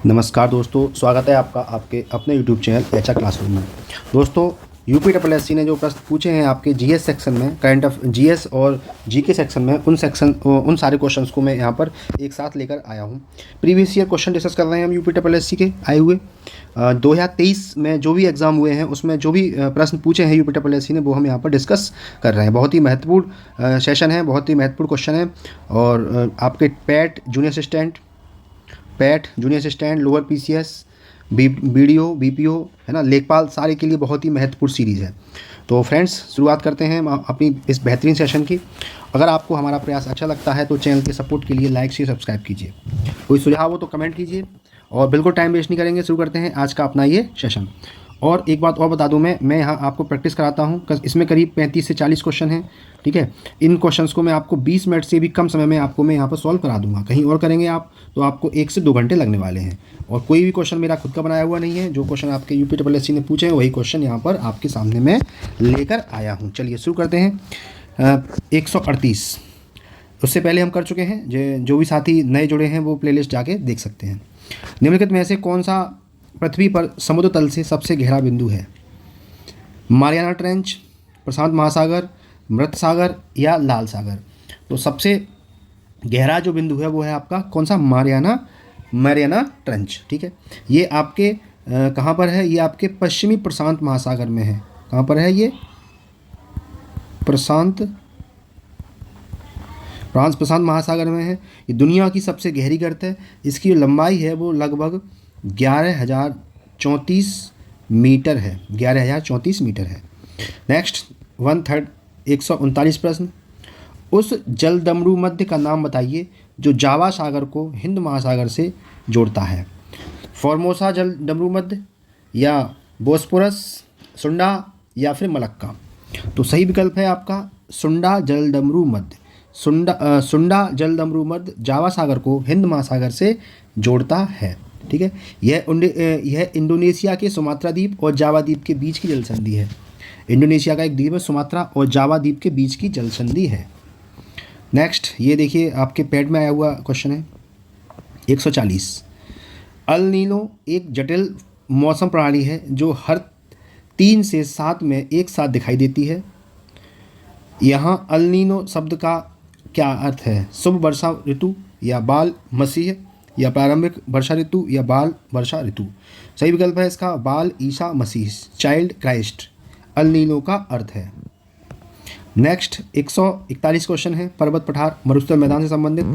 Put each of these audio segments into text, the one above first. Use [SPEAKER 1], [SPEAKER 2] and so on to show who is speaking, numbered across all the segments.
[SPEAKER 1] नमस्कार दोस्तों, स्वागत है आपका आपके अपने यूट्यूब चैनल एचआर क्लासरूम में। दोस्तों, यूपीएससी ने जो प्रश्न पूछे हैं आपके जीएस सेक्शन में, करंट ऑफ जीएस और जीके सेक्शन में, उन सारे क्वेश्चंस को मैं यहाँ पर एक साथ लेकर आया हूँ। प्रीवियस ईयर क्वेश्चन डिस्कस कर रहे हैं हम यूपीएससी के आए हुए 2023 में जो भी एग्ज़ाम हुए हैं उसमें जो भी प्रश्न पूछे हैं यूपीएससी ने वो हम यहाँ पर डिस्कस कर रहे हैं। बहुत ही महत्वपूर्ण सेशन है, बहुत ही महत्वपूर्ण क्वेश्चन है। और आपके PAT junior assistant, lower PCS, BDO, BPO, है ना, लेखपाल, सारे के लिए बहुत ही महत्वपूर्ण सीरीज़ है। तो फ्रेंड्स, शुरुआत करते हैं अपनी इस बेहतरीन सेशन की। अगर आपको हमारा प्रयास अच्छा लगता है तो चैनल के सपोर्ट के लिए लाइक शेयर सब्सक्राइब कीजिए। कोई सुझाव हो तो कमेंट कीजिए और बिल्कुल टाइम वेस्ट नहीं करेंगे, शुरू करते हैं आज का अपना ये सेशन। और एक बात और बता दूं, मैं यहाँ आपको प्रैक्टिस कराता हूँ। इसमें करीब 35 से 40 क्वेश्चन हैं, ठीक है। इन क्वेश्चंस को मैं आपको 20 मिनट से भी कम समय में आपको मैं यहाँ पर सॉल्व करा दूंगा। कहीं और करेंगे आप तो आपको 1 से 2 घंटे लगने वाले हैं। और कोई भी क्वेश्चन मेरा खुद का बनाया हुआ नहीं है। जो क्वेश्चन आपके यूपीएससी ने पूछे हैं वही क्वेश्चन यहाँ पर आपके सामने मैं लेकर आया हूँ। चलिए शुरू करते हैं। 138 उससे पहले हम कर चुके हैं। जो भी साथी नए जुड़े हैं वो प्लेलिस्ट जाके देख सकते हैं। निम्नलिखित में से कौन सा पृथ्वी पर समुद्र तल से सबसे गहरा बिंदु है? मारियाना ट्रेंच, प्रशांत महासागर, मृत सागर या लाल सागर? तो सबसे गहरा जो बिंदु है वो है आपका कौन सा? मारियाना ट्रेंच, ठीक है। ये आपके कहाँ पर है? ये आपके पश्चिमी प्रशांत महासागर में है। कहाँ पर है ये? प्रशांत महासागर में है। ये दुनिया की सबसे गहरी गर्त है। इसकी जो लंबाई है वो लगभग 11,034 मीटर है। 11,034 मीटर है। नेक्स्ट 139 प्रश्न। उस जलदमरू मध्य का नाम बताइए जो जावा सागर को हिंद महासागर से जोड़ता है। फॉर्मोसा जलदमरू मध्य, या बोस्पोरस, सुंडा या फिर मलक्का? तो सही विकल्प है आपका सुंडा जलदमरू मध्य। सुंडा जलदमरू मध्य जावा सागर को हिंद महासागर से जोड़ता है, ठीक है। यह इंडोनेशिया के सुमात्रा द्वीप और जावा द्वीप के बीच की जल संधि है। इंडोनेशिया का एक द्वीप है सुमात्रा, और जावा द्वीप के बीच की जल संधि है। नेक्स्ट ये देखिए आपके पैड में आया हुआ क्वेश्चन है 140। अल नीनो एक जटिल मौसम प्रणाली है जो हर 3 से 7 में एक साथ दिखाई देती है। यहाँ अल नीनो शब्द का क्या अर्थ है? शुभ वर्षा ऋतु, या बाल मसीह, या प्रारंभिक वर्षा ऋतु, या बाल वर्षा ऋतु? सही विकल्प है इसका बाल Isa Masih, child Christ, El Nino का अर्थ है। नेक्स्ट 141 क्वेश्चन है पर्वत पठार मरुस्थल मैदान से संबंधित।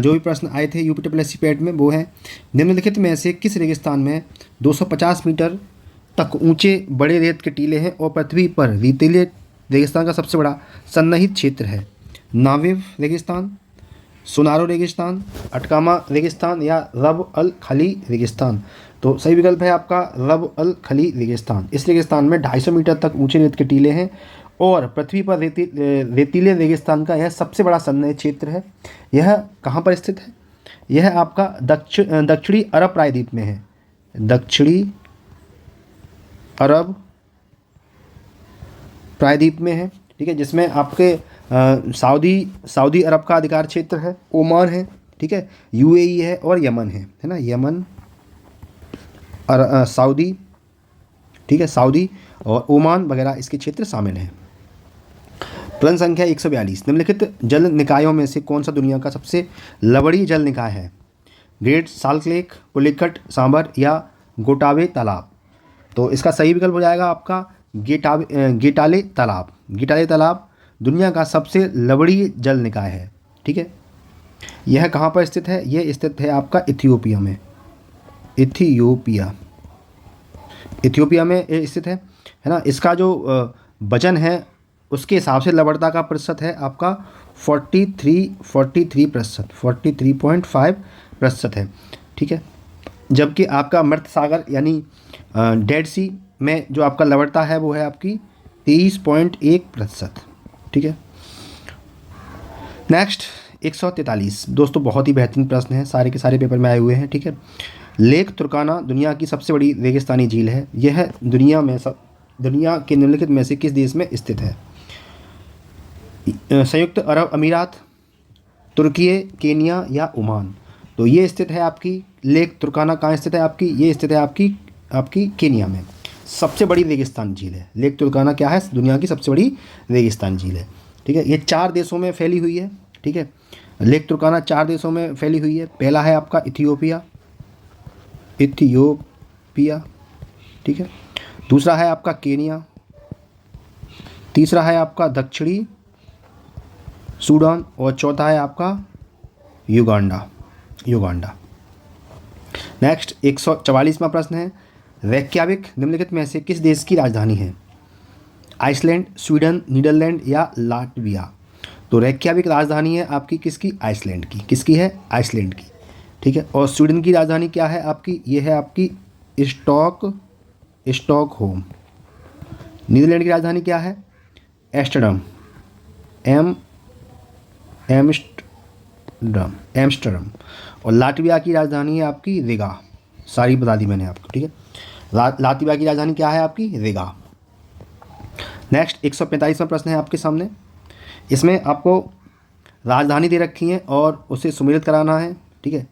[SPEAKER 1] जो भी प्रश्न आए थे यूपीएससी पैड में वो है, निम्नलिखित में से किस रेगिस्तान में 250 मीटर तक ऊंचे बड़े रेत के टीले हैं और पृथ्वी पर रेतीले रेगिस्तान का सबसे बड़ा सन्निहित क्षेत्र है? नाविव रेगिस्तान, सुनारो रेगिस्तान, अटकामा रेगिस्तान या रब अल खली रेगिस्तान? तो सही विकल्प है आपका रब अल खली रेगिस्तान। इस रेगिस्तान में 250 मीटर तक ऊंचे रेत के टीले हैं और पृथ्वी पर रेतीले रेगिस्तान का यह सबसे बड़ा सन्निहित क्षेत्र है। यह कहाँ पर स्थित है? यह आपका दक्षिणी अरब प्रायद्वीप में है। दक्षिणी अरब प्रायद्वीप में है, ठीक है, जिसमें आपके सऊदी अरब का अधिकार क्षेत्र है, ओमान है, ठीक है, यूएई है और यमन है ना, यमन, सऊदी, ठीक है, सऊदी और ओमान वगैरह इसके क्षेत्र शामिल हैं। प्रश्न संख्या 142। निम्नलिखित जल निकायों में से कौन सा दुनिया का सबसे लवड़ी जल निकाय है? Great Salt Lake, Pulicat, Sambhar या गोटावे तालाब? तो इसका सही विकल्प हो जाएगा आपका गेटाले तालाब। गेटाले तालाब दुनिया का सबसे लवड़ी जल निकाय है, ठीक है। यह कहाँ पर स्थित है? यह स्थित है आपका इथियोपिया में। इथियोपिया में स्थित है ना। इसका जो वजन है उसके हिसाब से लवणता का प्रतिशत है आपका 43% 43.5% है, ठीक है। जबकि आपका मृत सागर यानी डेड सी में जो आपका लवणता है वो है आपकी 23.1%, ठीक है। नेक्स्ट 143। दोस्तों बहुत ही बेहतरीन प्रश्न है, सारे के सारे पेपर में आए हुए हैं, ठीक है। लेक तुर्काना दुनिया की सबसे बड़ी रेगिस्तानी झील है। यह दुनिया के निम्नलिखित में से किस देश में स्थित है? संयुक्त अरब अमीरात, तुर्की, केनिया या ओमान? तो ये स्थित है आपकी लेक तुर्काना कहाँ स्थित है आपकी? ये स्थित है आपकी केनिया में। सबसे बड़ी रेगिस्तान झील है लेक तुर्काना, क्या है? दुनिया की सबसे बड़ी रेगिस्तान झील है। ठीक है, ये 4 देशों में फैली हुई है। ठीक है, लेक तुर्काना 4 देशों में फैली हुई है। पहला है आपका इथियोपिया, ठीक है। दूसरा है आपका केनिया, तीसरा है आपका दक्षिणी सूडान और चौथा है आपका युगांडा। नेक्स्ट 144वां प्रश्न है, रेक्याविक निम्नलिखित में से किस देश की राजधानी है? आइसलैंड, स्वीडन, नीदरलैंड या लाटविया? तो रेक्याविक राजधानी है आपकी किसकी? आइसलैंड की। किसकी है? आइसलैंड की। ठीक है, और स्वीडन की राजधानी क्या है आपकी? ये है आपकी स्टॉकहोम। नीदरलैंड की राजधानी क्या है? Amsterdam, Amsterdam. और लाटविया की राजधानी है आपकी रिगा। सारी बता दी मैंने आपको। ठीक है, लातविया की राजधानी क्या है आपकी? रिगा। नेक्स्ट 145वां प्रश्न है आपके सामने। इसमें आपको राजधानी दे रखी है और उसे सुमेलित कराना है। ठीक है,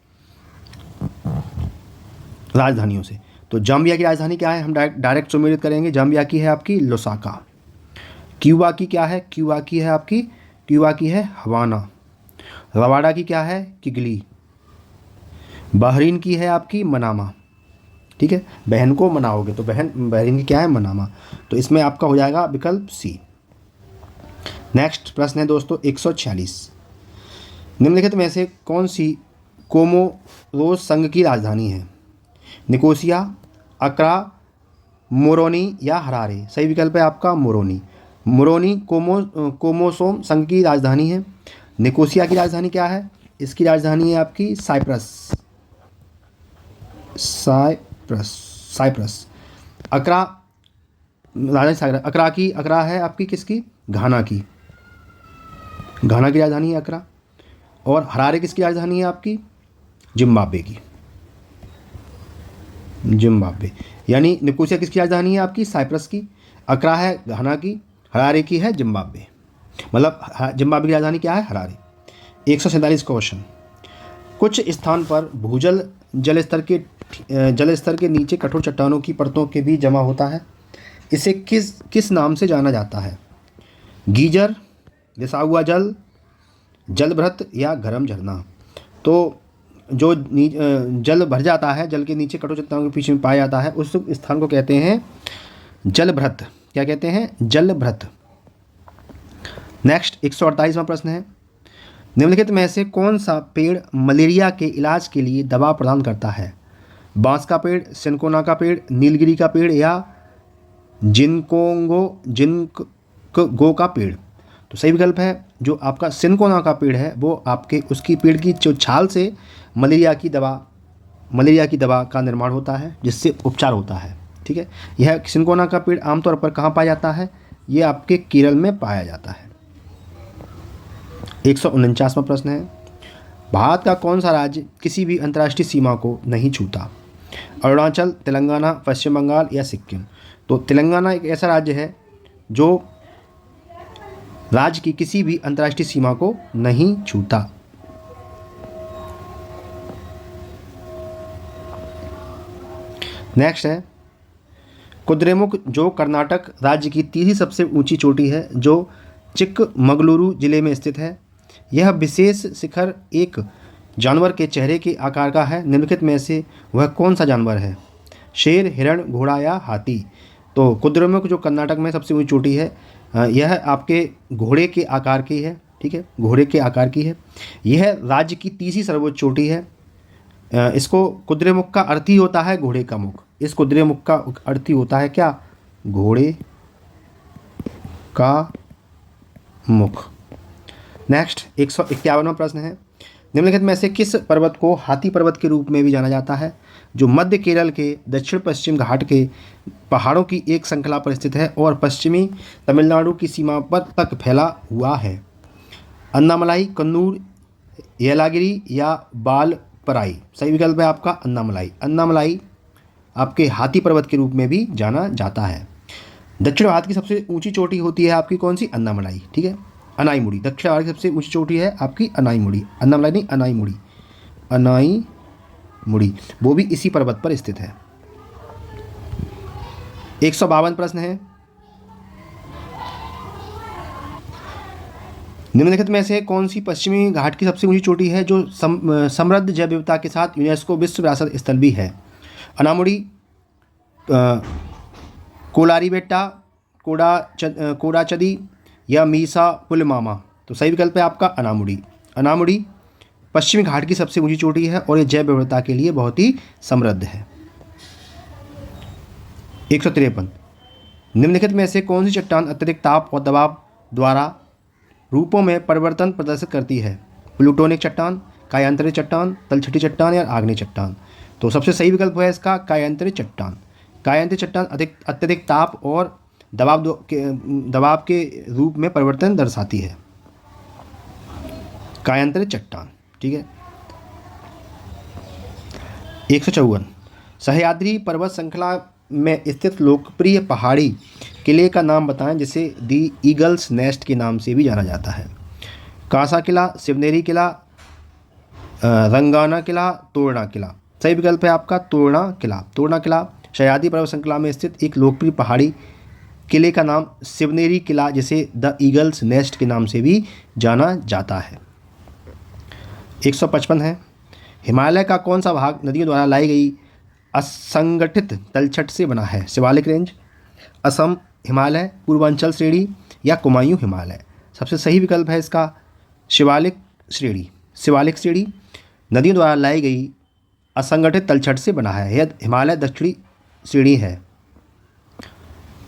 [SPEAKER 1] राजधानियों से। तो जाम्बिया की राजधानी क्या है? हम डायरेक्ट सुमेलित करेंगे। जाम्बिया की है आपकी लुसाका। क्यूबा की क्या है? क्यूबा की है हवाना। रवांडा की क्या है? किगली। बहरीन की है आपकी मनामा। ठीक है, बहन को मनाओगे तो बहरीन की क्या है? मनामा। तो इसमें आपका हो जाएगा विकल्प सी। नेक्स्ट प्रश्न है दोस्तों 146, निम्नलिखित में से कौन सी कोमोरोस संघ की राजधानी है? निकोसिया, अक्रा, मोरोनी या हरारे? सही विकल्प है आपका मोरोनी। मोरोनी कोमोसोम संघ की राजधानी है। निकोसिया की राजधानी क्या है? इसकी राजधानी है आपकी साइप्रस। अक्रा राजधानी अक्रा है आपकी किसकी? घाना की राजधानी है अक्रा। और हरारे किसकी राजधानी है आपकी? जिम्बाब्वे यानी निकोसिया किसकी राजधानी है आपकी? साइप्रस की। अक्रा है घाना की, हरारे की है जिम्बाब्वे। मतलब जिम्बाब्वे की राजधानी क्या है? हरारे। 147 क्वेश्चन, कुछ स्थान पर भूजल जल स्तर के नीचे कठोर चट्टानों की परतों के बीच जमा होता है। इसे किस नाम से जाना जाता है? गीजर, रिसा हुआ जल, जलभृत या गर्म झरना? तो जो जल भर जाता है, जल के नीचे कठोर चट्टानों के पीछे में पाया जाता है, उस स्थान को कहते हैं जलभृत। क्या कहते हैं? जलभृत। नेक्स्ट 148वां प्रश्न है, निम्नलिखित में से कौन सा पेड़ मलेरिया के इलाज के लिए दवा प्रदान करता है? बांस का पेड़, सिनकोना का पेड़, नीलगिरी का पेड़ या जिनकोंगो का पेड़? तो सही विकल्प है जो आपका सिनकोना का पेड़ है, वो आपके उसकी पेड़ की जो छाल से मलेरिया की दवा का निर्माण होता है, जिससे उपचार होता है। ठीक है, यह सिनकोना का पेड़ आमतौर पर कहाँ पाया जाता है? ये आपके केरल में पाया जाता है। 149वां प्रश्न है, भारत का कौन सा राज्य किसी भी अंतर्राष्ट्रीय सीमा को नहीं छूता? अरुणाचल, तेलंगाना, पश्चिम बंगाल या सिक्किम? तो तेलंगाना एक ऐसा राज्य है जो राज्य की किसी भी अंतर्राष्ट्रीय सीमा को नहीं छूता। नेक्स्ट है, कुद्रेमुख जो कर्नाटक राज्य की तीसरी सबसे ऊंची चोटी है, जो चिक्कमगलुरु जिले में स्थित है। यह विशेष शिखर एक जानवर के चेहरे के आकार का है। निम्नलिखित में से वह कौन सा जानवर है? शेर, हिरण, घोड़ा या हाथी? तो कुद्रेमुख जो कर्नाटक में सबसे ऊंची चोटी है, यह आपके घोड़े के आकार की है। ठीक है, घोड़े के आकार की है। यह राज्य की तीसरी सर्वोच्च चोटी है। इसको कुद्रेमुख का अर्थ ही होता है घोड़े का मुख। इस कुद्रेमुख का अर्थ ही होता है क्या? घोड़े का मुख। नेक्स्ट 151वां प्रश्न है, निम्नलिखित में से किस पर्वत को हाथी पर्वत के रूप में भी जाना जाता है, जो मध्य केरल के दक्षिण पश्चिम घाट के पहाड़ों की एक श्रृंखला पर स्थित है और पश्चिमी तमिलनाडु की सीमा पर तक फैला हुआ है? अन्नामलाई, कन्नूर, येलागिरी या बालपराई? सही विकल्प है आपका अन्नामलाई आपके हाथी पर्वत के रूप में भी जाना जाता है। दक्षिण भारत की सबसे ऊंची चोटी होती है आपकी कौन सी? अन्नामलाई। ठीक है, अनाईमुड़ी। दक्षिण भारत की सबसे ऊंची चोटी है आपकी अनाईमुड़ी। अन्नामलाई नहीं, अनाईमुड़ी। मुड़ी, वो भी इसी पर्वत पर स्थित है। 152 प्रश्न है, निम्नलिखित में से कौन सी पश्चिमी घाट की सबसे ऊंची चोटी है जो समृद्ध जैव विविधता के साथ यूनेस्को विश्व विरासत स्थल भी है? अनामुड़ी, कोलारी बेट्टा, कोडाचदी या मीसा पुलमामा? तो सही विकल्प है आपका अनामुड़ी। अनामुड़ी पश्चिमी घाट की सबसे ऊंची चोटी है और ये जैव विविधता के लिए बहुत ही समृद्ध है। 153, निम्नलिखित में से कौन सी चट्टान अत्यधिक ताप और दबाव द्वारा रूपों में परिवर्तन प्रदर्शित करती है? प्लूटोनिक चट्टान, कायांतरित चट्टान, तलछटी चट्टान या आग्नेय चट्टान? तो सबसे सही विकल्प है इसका कायांतरित चट्टान। कायांतरित चट्टान अत्यधिक ताप और दबाव के रूप में परिवर्तन दर्शाती है, कायांतरित चट्टान। ठीक है। 154, सह्याद्री पर्वत श्रृंखला में स्थित लोकप्रिय पहाड़ी किले का नाम बताएं जिसे दी ईगल्स नेस्ट के नाम से भी जाना जाता है? कांसा किला, शिवनेरी किला, रंगाना किला, तोरना किला? सही विकल्प है आपका तोरना किला। तोरना किला सह्याद्री पर्वत श्रृंखला में स्थित एक लोकप्रिय पहाड़ी किले का नाम शिवनेरी किला जिसे द ईगल्स नेस्ट के नाम से भी जाना जाता है। 155 है, हिमालय का कौन सा भाग नदियों द्वारा लाई गई असंगठित तलछट से बना है? शिवालिक रेंज, असम हिमालय, पूर्वांचल श्रेणी या कुमायूं हिमालय? सबसे सही विकल्प है इसका शिवालिक श्रेणी। शिवालिक श्रेणी नदियों द्वारा लाई गई असंगठित तलछट से बना है। यह हिमालय दक्षिणी श्रेणी है।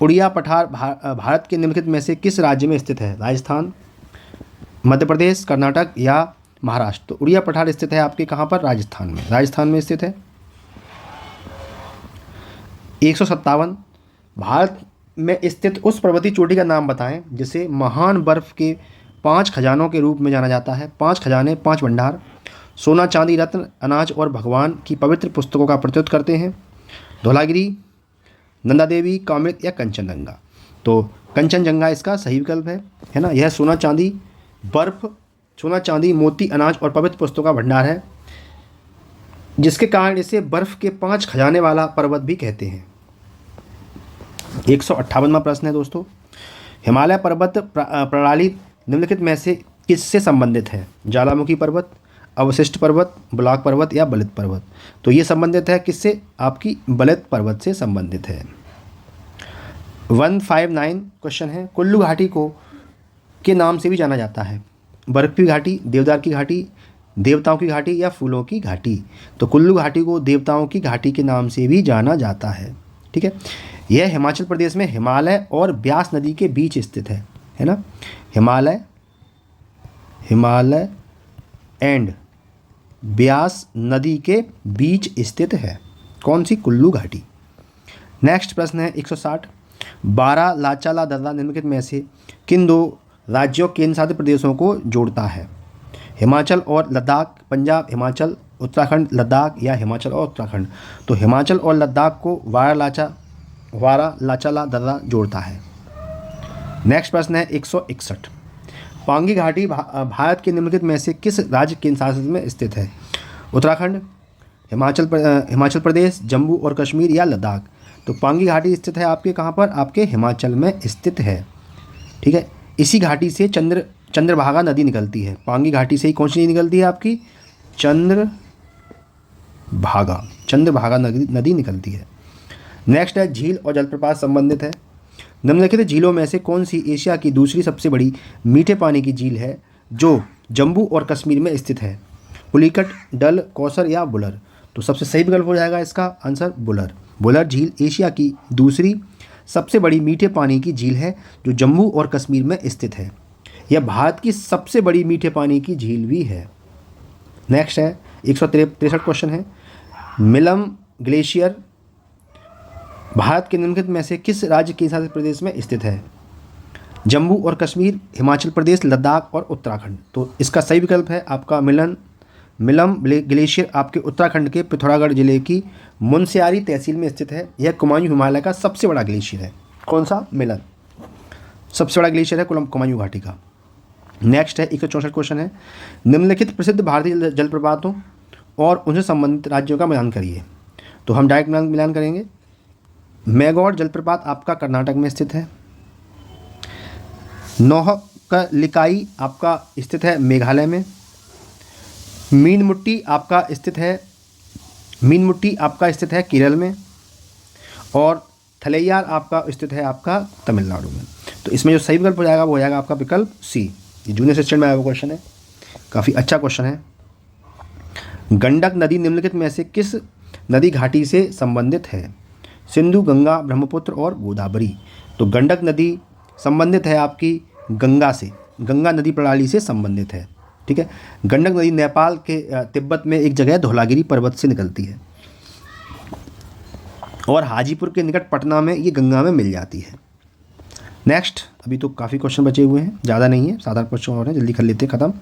[SPEAKER 1] उड़िया पठार भारत के निम्नलिखित में से किस राज्य में स्थित है? राजस्थान, मध्य प्रदेश, कर्नाटक या महाराष्ट्र? तो उड़िया पठार स्थित है आपके कहाँ पर? राजस्थान में। राजस्थान में स्थित है। 157, भारत में स्थित उस पर्वतीय चोटी का नाम बताएं जिसे महान बर्फ के 5 खजानों के रूप में जाना जाता है। 5 खजाने, 5 भंडार, सोना, चांदी, रत्न, अनाज और भगवान की पवित्र पुस्तकों का प्रतिनिधित्व करते हैं। धौलागिरी, नंदा देवी, कामृत या कंचनजंगा? तो कंचनजंगा इसका सही विकल्प है ना। यह सोना, चांदी, बर्फ, सोना, चांदी, मोती, अनाज और पवित्र पुस्तकों का भंडार है, जिसके कारण इसे बर्फ के 5 खजाने वाला पर्वत भी कहते हैं। 158वां प्रश्न है दोस्तों, हिमालय पर्वत प्रणाली निम्नलिखित में से किससे संबंधित है? ज्वालामुखी पर्वत, अवशिष्ट पर्वत, ब्लॉक पर्वत या बलित पर्वत? तो ये संबंधित है किससे? आपकी बलित पर्वत से संबंधित है। 159 क्वेश्चन है, कुल्लू घाटी को के नाम से भी जाना जाता है? बर्फी घाटी, देवदार की घाटी, देवताओं की घाटी या फूलों की घाटी? तो कुल्लू घाटी को देवताओं की घाटी के नाम से भी जाना जाता है। ठीक है। यह हिमाचल प्रदेश में हिमालय और ब्यास नदी के बीच स्थित है ना। हिमालय एंड ब्यास नदी के बीच स्थित है कौन सी? कुल्लू घाटी। नेक्स्ट प्रश्न है 160, बारालाचाला दर्रा निम्नलिखित में से किन 2 राज्यों केंद्र शासित प्रदेशों को जोड़ता है? हिमाचल और लद्दाख, पंजाब, हिमाचल, उत्तराखंड, लद्दाख या हिमाचल और उत्तराखंड? तो हिमाचल और लद्दाख को बारालाचाला दर्रा जोड़ता है। नेक्स्ट प्रश्न है 161, पांगी घाटी भारत के निम्नलिखित में से किस राज्य केंद्र शासित में स्थित है? उत्तराखंड, हिमाचल प्रदेश, जम्मू और कश्मीर या लद्दाख? तो पांगी घाटी स्थित है आपके कहाँ पर? आपके हिमाचल में स्थित है। ठीक है। इसी घाटी से चंद्रभागा नदी निकलती है। पांगी घाटी से ही कौन सी नदी निकलती है? आपकी चंद्रभागा नदी निकलती है। नेक्स्ट है झील और जलप्रपात संबंधित है। निम्नलिखित झीलों में से कौन सी एशिया की दूसरी सबसे बड़ी मीठे पानी की झील है जो जम्मू और कश्मीर में स्थित है? पुलिकट, डल, कौसर या बुलर? तो सबसे सही विकल्प हो जाएगा इसका आंसर बुलर। बुलर झील एशिया की दूसरी सबसे बड़ी मीठे पानी की झील है जो जम्मू और कश्मीर में स्थित है। यह भारत की सबसे बड़ी मीठे पानी की झील भी है। नेक्स्ट है 163 क्वेश्चन है, मिलम ग्लेशियर भारत के निम्नलिखित में से किस राज्य के शासित प्रदेश में स्थित है? जम्मू और कश्मीर, हिमाचल प्रदेश, लद्दाख और उत्तराखंड? तो इसका सही विकल्प है आपका मिलम ग्लेशियर आपके उत्तराखंड के पिथौरागढ़ जिले की मुनस्यारी तहसील में स्थित है। यह कुमायूं हिमालय का सबसे बड़ा ग्लेशियर है। कौन सा? मिलन सबसे बड़ा ग्लेशियर है कुमायूं घाटी का। नेक्स्ट है 164 क्वेश्चन है, निम्नलिखित प्रसिद्ध भारतीय जलप्रपातों और उनसे संबंधित राज्यों का मिलान करिए। तो हम डायरेक्ट मिलान करेंगे। मैगॉड जलप्रपात आपका कर्नाटक में स्थित है। नोहकलिकाई आपका स्थित है मेघालय में। मीनमुट्टी आपका स्थित है केरल में। और थलैयार आपका स्थित है आपका तमिलनाडु में। तो इसमें जो सही विकल्प हो जाएगा वो हो जाएगा आपका विकल्प सी। ये जूनियर असिस्टेंट में आया हुआ क्वेश्चन है, काफ़ी अच्छा क्वेश्चन है। गंडक नदी निम्नलिखित में से किस नदी घाटी से संबंधित है? सिंधु, गंगा, ब्रह्मपुत्र और गोदावरी। तो गंडक नदी संबंधित है आपकी गंगा से, गंगा नदी प्रणाली से संबंधित है। ठीक है। गंडक नदी नेपाल के तिब्बत में एक जगह धौलागिरी पर्वत से निकलती है और हाजीपुर के निकट पटना में ये गंगा में मिल जाती है। नेक्स्ट, अभी तो काफ़ी क्वेश्चन बचे हुए हैं, ज़्यादा नहीं है, साधारण क्वेश्चन और हैं, जल्दी कर लेते हैं ख़त्म।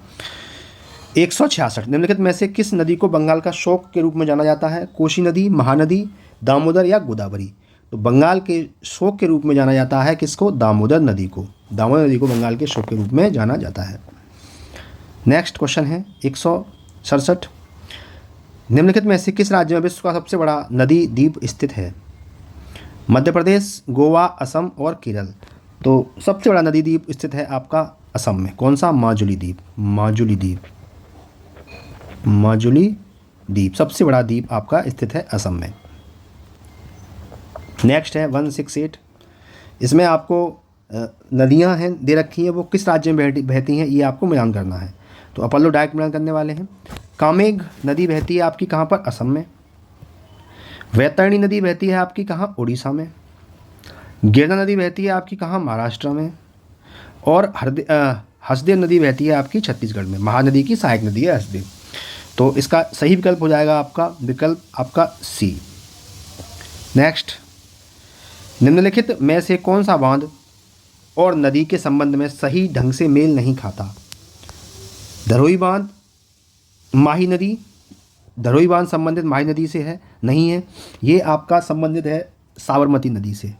[SPEAKER 1] 166 निम्नलिखित में से किस नदी को बंगाल का शोक के रूप में जाना जाता है? कोसी नदी, महानदी, दामोदर या गोदावरी। तो बंगाल के शोक के रूप में जाना जाता है किसको? दामोदर नदी को। दामोदर नदी को बंगाल के शोक के रूप में जाना जाता है। नेक्स्ट क्वेश्चन है 167 निम्नलिखित में से किस राज्य में विश्व का सबसे बड़ा नदी द्वीप स्थित है? मध्य प्रदेश, गोवा, असम और केरल। तो सबसे बड़ा नदी द्वीप स्थित है आपका असम में। कौन सा? माजुली द्वीप। माजुली द्वीप सबसे बड़ा द्वीप आपका स्थित है असम में। नेक्स्ट है 168। इसमें आपको नदियां हैं दे रखी हैं, वो किस राज्य में बहती हैं ये आपको मिलान करना है। तो अपन लोग डायरेक्ट मिलान करने वाले हैं। कामेघ नदी बहती है आपकी कहाँ पर? असम में। वैतरणी नदी बहती है आपकी कहाँ? उड़ीसा में। गिरना नदी बहती है आपकी कहाँ? महाराष्ट्र में। और हसदेव नदी बहती है आपकी छत्तीसगढ़ में। महानदी की सहायक नदी है हसदेव। तो इसका सही विकल्प हो जाएगा आपका विकल्प आपका सी। नेक्स्ट, निम्नलिखित में से कौन सा बांध और नदी के संबंध में सही ढंग से मेल नहीं खाता? धरोई बांध, माही नदी। धरोई बांध संबंधित माही नदी से है? नहीं है, ये आपका संबंधित है साबरमती नदी से।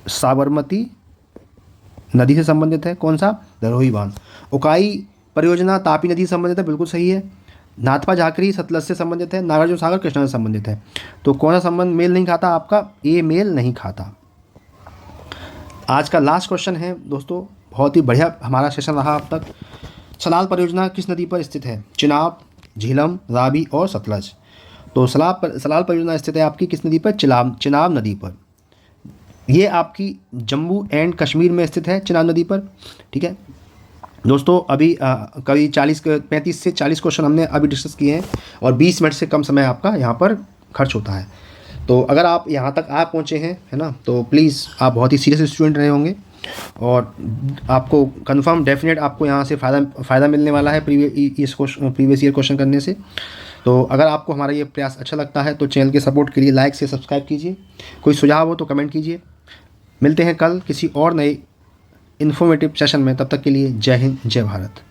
[SPEAKER 1] साबरमती नदी से संबंधित है कौन सा? धरोई बांध। उकाई परियोजना तापी नदी से संबंधित है, बिल्कुल सही है। नाथपा झाकरी सतलज से संबंधित है। नागार्जुन सागर कृष्णा से संबंधित है। तो कौन सा संबंध मेल नहीं खाता आपका? ये मेल नहीं खाता। आज का लास्ट क्वेश्चन है दोस्तों, बहुत ही बढ़िया हमारा सेशन रहा अब तक। सलाल परियोजना किस नदी पर स्थित है? चिनाब, झीलम, रावी और सतलज। तो सलाल परियोजना स्थित है आपकी किस नदी पर? चिनाब नदी पर। ये आपकी जम्मू एंड कश्मीर में स्थित है, चिनाब नदी पर। ठीक है दोस्तों, अभी करीब 35 से 40 क्वेश्चन हमने अभी डिस्कस किए हैं और 20 मिनट से कम समय आपका यहाँ पर खर्च होता है। तो अगर आप यहाँ तक आ पहुँचे हैं, है ना, तो प्लीज़ आप बहुत ही सीरियस स्टूडेंट रहे होंगे और आपको कंफर्म डेफिनेट आपको यहाँ से फ़ायदा मिलने वाला है प्रीवियस ईयर क्वेश्चन करने से। तो अगर आपको हमारा ये प्रयास अच्छा लगता है तो चैनल के सपोर्ट के लिए लाइक से सब्सक्राइब कीजिए। कोई सुझाव हो तो कमेंट कीजिए। मिलते हैं कल किसी और नए इन्फॉर्मेटिव सेशन में, तब तक के लिए जय हिंद, जय भारत।